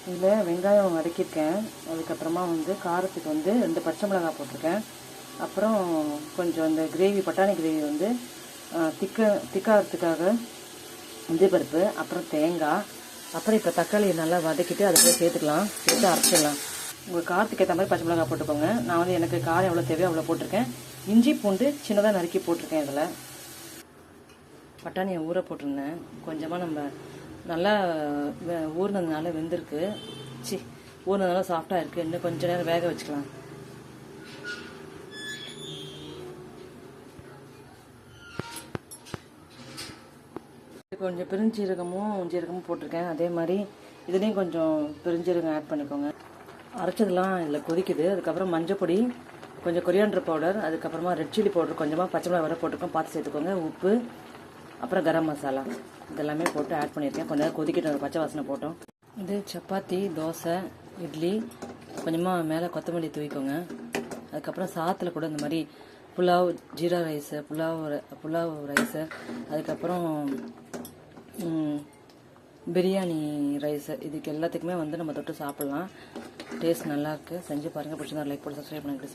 இதில் வெங்காயம் வதக்கியிருக்கேன். அதுக்கப்புறமா வந்து காரத்துக்கு வந்து 2 பச்சை மிளகாய் போட்டிருக்கேன். அப்புறம் கொஞ்சம் அந்த கிரேவி பட்டாணி கிரேவி வந்து திக்காகிறதுக்காக இஞ்சி பருப்பு, அப்புறம் தேங்காய், அப்புறம் இப்போ தக்காளி நல்லா வதக்கிட்டு அதை போய் சேர்த்துக்கலாம். சேர்த்து அரைச்சிடலாம். உங்கள் காரத்துக்கு ஏற்ற மாதிரி பச்சை மிளகாய் போட்டுக்கோங்க. நான் வந்து எனக்கு காரம் எவ்வளோ தேவையோ அவ்வளோ போட்டிருக்கேன். இஞ்சி பூண்டு சின்னதாக நறுக்கி போட்டிருக்கேன். இதில் பட்டாணியை ஊற போட்டிருந்தேன். கொஞ்சமாக நம்ம நல்லா ஊறினதுனால வெந்திருக்கு. ஊறினதுனால சாஃப்டாக இருக்குது. இன்னும் கொஞ்சம் நேரம் வேக வச்சுக்கலாம். கொஞ்சம் பெருஞ்சீரகமும் போட்டிருக்கேன். அதே மாதிரி இதுலேயும் கொஞ்சம் பெருஞ்சீரகம் ஆட் பண்ணிக்கோங்க. அரைச்சதெல்லாம் இதில் கொதிக்குது. அதுக்கப்புறம் மஞ்சள் பொடி, கொஞ்சம் கொரியாண்டர் பவுடர், அதுக்கப்புறமா ரெட் சில்லி பவுடர், கொஞ்சமாக பச்சை மிளகாய் வர போட்டிருக்கோம். பார்த்து சேர்த்துக்கோங்க. உப்பு, அப்புறம் கரம் மசாலா இதெல்லாமே போட்டு ஆட் பண்ணியிருக்கேன். கொஞ்சம் நேரம் கொதிக்கிட்டு பச்சை வாசனை போட்டோம். இது சப்பாத்தி, தோசை, இட்லி, கொஞ்சமாக மேலே கொத்தமல்லி தூவிக்கோங்க. அதுக்கப்புறம் சாத்தில் கூட இந்த மாதிரி புலாவ், ஜீரா ரைஸு, புலாவ் ரைஸு, அதுக்கப்புறம் பிரியாணி ரைஸு, இதுக்கு எல்லாத்துக்குமே வந்து நம்ம தொட்டு சாப்பிட்லாம். டேஸ்ட் நல்லாயிருக்கு. செஞ்சு பாருங்கள். பிடிச்சிருந்தா லைக் போட்டு சப்ஸ்கிரைப் பண்ணுங்கள்.